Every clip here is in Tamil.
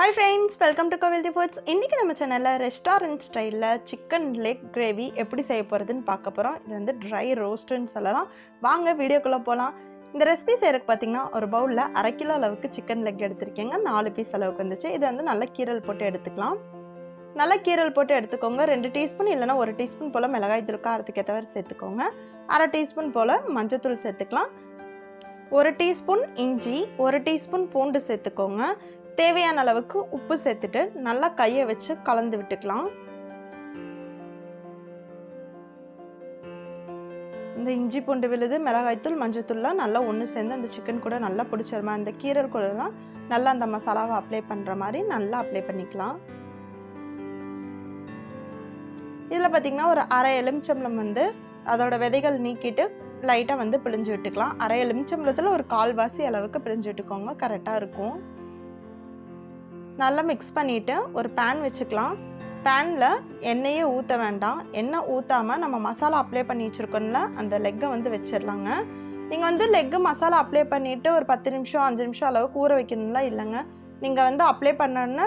Hi friends, welcome to Kavilthi Foods. இன்னைக்கு நம்ம சேனல்ல ரெஸ்டாரன்ட் ஸ்டைல்ல சிக்கன் லெக் கிரேவி எப்படி செய்ய போறதுன்னு பார்க்க போறோம். இது வந்து ட்ரை ரோஸ்ட்னு சொல்லலாம். வாங்க வீடியோக்குள்ள போலாம். இந்த ரெசிபி செய்யறதுக்கு பாத்தீங்கன்னா ஒரு பவுல்ல 1/2 கிலோ அளவுக்கு சிக்கன் லெக் எடுத்துர்க்கேங்க. 4 பீஸ் அளவுக்கு வந்துச்சு. இது வந்து நல்ல கீரல் போட்டு எடுத்துக்கலாம். நல்ல கீரல் போட்டு எடுத்துக்கோங்க. 2 டீஸ்பூன் இல்லனா 1 டீஸ்பூன் போல மிளகாய் தூள் காரத்துக்கு ஏத்தவாறு சேர்த்துக்கோங்க. 1/2 டீஸ்பூன் போல மஞ்சள் தூள் சேர்த்துக்கலாம். 1 டீஸ்பூன் இஞ்சி, 1 டீஸ்பூன் பூண்டு சேர்த்துக்கோங்க. தேவையான அளவுக்கு உப்பு சேர்த்துட்டு நல்லா கையை வச்சு கலந்து விட்டுக்கலாம். இந்த இஞ்சி பூண்டு விழுது, மிளகாய்த்தூள், மஞ்சள்தூள்லாம் நல்லா ஒன்று சேர்ந்து அந்த சிக்கன் கூட நல்லா பிடிச்சிருமா. அந்த கீரல் கூடலாம் நல்லா அந்த மசாலாவை அப்ளை பண்ணுற மாதிரி நல்லா அப்ளை பண்ணிக்கலாம். இதில் பார்த்திங்கன்னா ஒரு அரை எலுமிச்சம்பழம் வந்து அதோட விதைகள் நீக்கிட்டு லைட்டாக வந்து பிழிஞ்சு விட்டுக்கலாம். அரை எலுமிச்சம்பழத்தில் ஒரு 1/4 அளவுக்கு பிழிஞ்சு விட்டுக்கோங்க, கரெக்டாக இருக்கும். நல்லா மிக்ஸ் பண்ணிவிட்டு ஒரு பேன் வச்சுக்கலாம். பேனில் எண்ணெயே ஊற்ற வேண்டாம். எண்ணெய் ஊற்றாமல் நம்ம மசாலா அப்ளை பண்ணி வச்சுருக்கோம்ல அந்த லெக்கை வந்து வச்சிடலாங்க. நீங்கள் வந்து லெக்கு மசாலா அப்ளை பண்ணிவிட்டு ஒரு 10 நிமிஷம் 5 நிமிஷம் அளவுக்கு ஊற வைக்கணும்லாம் இல்லைங்க. நீங்கள் வந்து அப்ளை பண்ணோன்னா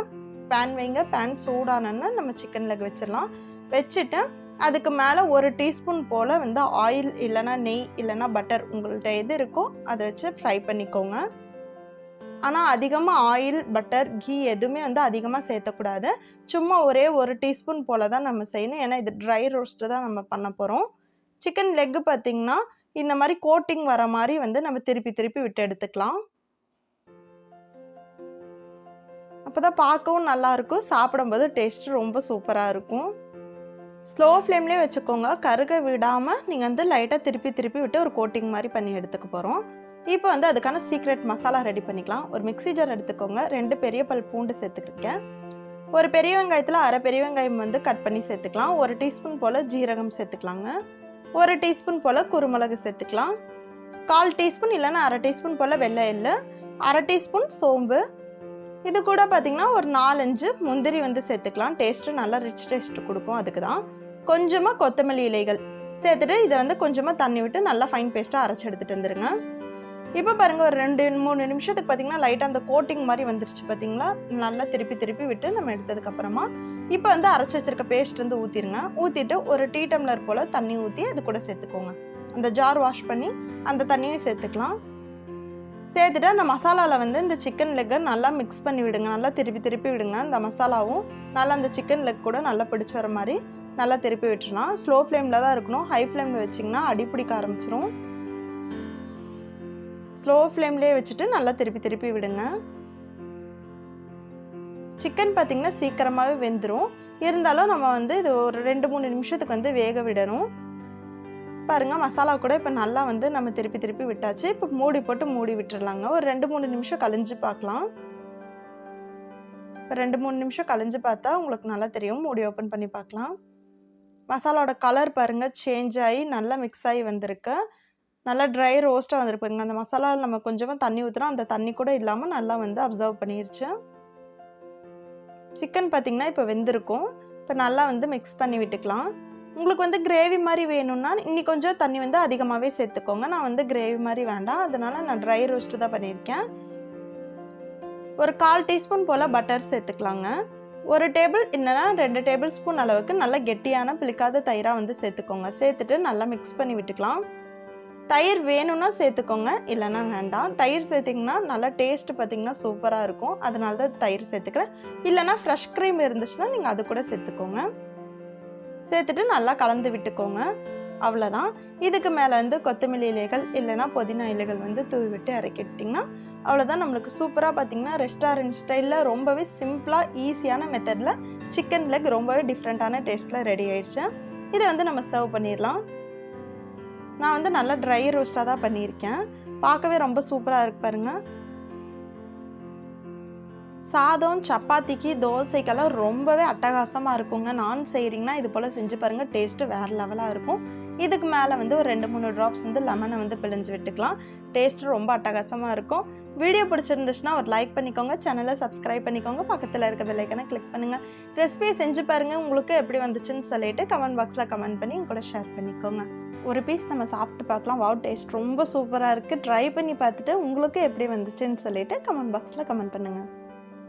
பேன் வைங்க. பேன் சூடானோன்னா நம்ம சிக்கன் லெக் வச்சிடலாம். வச்சுட்டு அதுக்கு மேலே 1 டீஸ்பூன் போல் வந்து ஆயில் இல்லைனா நெய் இல்லைனா பட்டர் உங்கள்கிட்ட எது இருக்கோ அதை வச்சு ஃப்ரை பண்ணிக்கோங்க. ஆனால் அதிகமாக ஆயில், பட்டர், கீ எதுவுமே வந்து அதிகமாக சேர்த்தக்கூடாது. சும்மா ஒரே 1 டீஸ்பூன் போல் தான் நம்ம செய்யணும். ஏன்னா இது ட்ரை ரோஸ்ட்டு தான் நம்ம பண்ண போகிறோம். சிக்கன் லெக்கு பார்த்திங்கன்னா இந்த மாதிரி கோட்டிங் வர மாதிரி வந்து நம்ம திருப்பி திருப்பி விட்டு எடுத்துக்கலாம். அப்போ தான் பார்க்கவும் நல்லாயிருக்கும், சாப்பிடும்போது டேஸ்ட்டு ரொம்ப சூப்பராக இருக்கும். ஸ்லோ ஃப்ளேம்லேயே வச்சுக்கோங்க. கருக விடாமல் நீங்கள் வந்து லைட்டாக திருப்பி திருப்பி விட்டு ஒரு கோட்டிங் மாதிரி பண்ணி எடுத்துக்க போகிறோம். இப்போ வந்து அதுக்கான சீக்ரெட் மசாலா ரெடி பண்ணிக்கலாம். ஒரு மிக்ஸி ஜார் எடுத்துக்கோங்க. 2 பெரிய பல் பூண்டு சேர்த்துக்கிட்டேன். ஒரு பெரிய வெங்காயத்தில் அரை பெரிய வெங்காயம் வந்து கட் பண்ணி சேர்த்துக்கலாம். 1 டீஸ்பூன் போல் ஜீரகம் சேர்த்துக்கலாங்க. 1 டீஸ்பூன் போல் குருமிளகு சேர்த்துக்கலாம். 1/4 டீஸ்பூன் இல்லைன்னா அரை டீஸ்பூன் போல் வெள்ளை எள்ளு, 1/2 டீஸ்பூன் சோம்பு. இது கூட பார்த்திங்கன்னா ஒரு 4-5 முந்திரி வந்து சேர்த்துக்கலாம். டேஸ்ட்டு நல்லா ரிச் டேஸ்ட்டு கொடுக்கும். அதுக்கு தான் கொஞ்சமாக கொத்தமல்லி இலைகள் சேர்த்துட்டு இதை வந்து கொஞ்சமாக தண்ணி விட்டு நல்லா ஃபைன் பேஸ்ட்டாக அரைச்சி எடுத்துகிட்டு வந்துடுங்க. இப்போ பாருங்கள் ஒரு 2-3 நிமிஷத்துக்கு பார்த்திங்கன்னா லைட்டாக அந்த கோட்டிங் மாதிரி வந்துருச்சு பார்த்திங்களா. நல்லா திருப்பி திருப்பி விட்டு நம்ம எடுத்ததுக்கப்புறமா இப்போ வந்து அரைச்சி வச்சிருக்க பேஸ்ட் வந்து ஊற்றிடுங்க. ஊற்றிட்டு ஒரு டீ டம்ளர் போல் தண்ணி ஊற்றி அது கூட சேர்த்துக்கோங்க. அந்த ஜார் வாஷ் பண்ணி அந்த தண்ணியும் சேர்த்துக்கலாம். சேர்த்துட்டு அந்த மசாலாவில் வந்து இந்த சிக்கன் லெக்கை நல்லா மிக்ஸ் பண்ணி விடுங்க. நல்லா திருப்பி திருப்பி விடுங்க. அந்த மசாலாவும் நல்லா அந்த சிக்கன் லெக் கூட நல்லா பிடிச்ச வர மாதிரி நல்லா திருப்பி விட்டுறலாம். ஸ்லோ ஃப்ளேமில் தான் இருக்கணும். ஹை ஃப்ளேமில் வச்சிங்கன்னா அடி பிடிக்க ஆரம்பிச்சிரும். ஸ்லோ ஃப்ளேம்லேயே வச்சுட்டு நல்லா திருப்பி திருப்பி விடுங்க. சிக்கன் பார்த்திங்கன்னா சீக்கிரமாகவே வெந்துடும். இருந்தாலும் நம்ம வந்து இது ஒரு 2-3 நிமிஷத்துக்கு வந்து வேக விடணும். பாருங்கள் மசாலா கூட இப்போ நல்லா வந்து நம்ம திருப்பி திருப்பி விட்டாச்சு. இப்போ மூடி போட்டு மூடி விட்டுடலாங்க. ஒரு 2-3 நிமிஷம் கழிஞ்சு பார்க்கலாம். இப்போ 2-3 நிமிஷம் கழிஞ்சு பார்த்தா உங்களுக்கு நல்லா தெரியும். மூடி ஓப்பன் பண்ணி பார்க்கலாம். மசாலாவோட கலர் பாருங்கள் சேஞ்ச் ஆகி நல்லா மிக்ஸ் ஆகி வந்திருக்கு. நல்லா ட்ரை ரோஸ்ட்டாக வந்துருக்குங்க. அந்த மசாலாவில் நம்ம கொஞ்சமாக தண்ணி ஊற்றுனா அந்த தண்ணி கூட இல்லாமல் நல்லா வந்து அப்சர்வ் பண்ணிருச்சு. சிக்கன் பார்த்திங்கன்னா இப்போ வெந்திருக்கும். இப்போ நல்லா வந்து மிக்ஸ் பண்ணி விட்டுக்கலாம். உங்களுக்கு வந்து கிரேவி மாதிரி வேணும்னா இன்னி கொஞ்சம் தண்ணி வந்து அதிகமாகவே சேர்த்துக்கோங்க. நான் வந்து கிரேவி மாதிரி வேண்டாம், அதனால் நான் ட்ரை ரோஸ்ட்டு தான் பண்ணியிருக்கேன். ஒரு 1/4 டீஸ்பூன் போல் பட்டர் சேர்த்துக்கலாங்க. 1 டேபிள் இல்லைனா 2 டேபிள் ஸ்பூன் அளவுக்கு நல்லா கெட்டியான பிளிக்காத தயிராக வந்து சேர்த்துக்கோங்க. சேர்த்துட்டு நல்லா மிக்ஸ் பண்ணி விட்டுக்கலாம். தயிர் வேணும்னா சேர்த்துக்கோங்க, இல்லைனா வேண்டாம். தயிர் சேர்த்திங்கன்னா நல்லா டேஸ்ட்டு பார்த்திங்கன்னா சூப்பராக இருக்கும். அதனால தான் தயிர் சேர்த்துக்கிறேன். இல்லைனா ஃப்ரெஷ் க்ரீம் இருந்துச்சுன்னா நீங்கள் அது கூட சேர்த்துக்கோங்க. சேர்த்துட்டு நல்லா கலந்து விட்டுக்கோங்க. அவ்வளோதான். இதுக்கு மேலே வந்து கொத்தமல்லி இலைகள் இல்லைனா புதினா இலைகள் வந்து தூவி விட்டு இறக்கிட்டிங்கன்னா அவ்வளோதான். நம்மளுக்கு சூப்பராக பார்த்திங்கன்னா ரெஸ்டாரண்ட் ஸ்டைலில் ரொம்பவே சிம்பிளாக ஈஸியான மெத்தடில் சிக்கன் லெக் ரொம்பவே டிஃப்ரெண்ட்டான டேஸ்ட்டில் ரெடி ஆயிடுச்சு. இதை வந்து நம்ம சர்வ் பண்ணிடலாம். நான் வந்து நல்லா ட்ரை ரோஸ்ட்டாக தான் பண்ணியிருக்கேன். பார்க்கவே ரொம்ப சூப்பராக இருக்கு பாருங்கள். சாதம், சப்பாத்திக்கு, தோசைக்கெல்லாம் ரொம்பவே அட்டகாசமாக இருக்குங்க. நான் செய்கிறீங்கன்னா இது போல் செஞ்சு பாருங்கள். டேஸ்ட்டு வேறு லெவலாக இருக்கும். இதுக்கு மேலே வந்து ஒரு 2-3 ட்ராப்ஸ் வந்து லெமனை வந்து பிழிஞ்சு விட்டுக்கலாம். டேஸ்ட்டு ரொம்ப அட்டகாசமாக இருக்கும். வீடியோ பிடிச்சிருந்துச்சுன்னா ஒரு லைக் பண்ணிக்கோங்க. சேனலை சப்ஸ்கிரைப் பண்ணிக்கோங்க. பக்கத்தில் இருக்க பெல் ஐக்கனை கிளிக் பண்ணுங்கள். ரெசிபியை செஞ்சு பாருங்கள். உங்களுக்கு எப்படி வந்துச்சுன்னு சொல்லிட்டு கமெண்ட் பாக்ஸில் கமெண்ட் பண்ணி கூட ஷேர் பண்ணிக்கோங்க. ஒரு பீஸ் நம்ம சாப்பிட்டு பார்க்கலாம். வாவ், டேஸ்ட் ரொம்ப சூப்பராக இருக்குது. ட்ரை பண்ணி பார்த்துட்டு உங்களுக்கு எப்படி வந்துச்சுன்னு சொல்லிட்டு கமெண்ட் பாக்ஸில் கமெண்ட் பண்ணுங்கள்.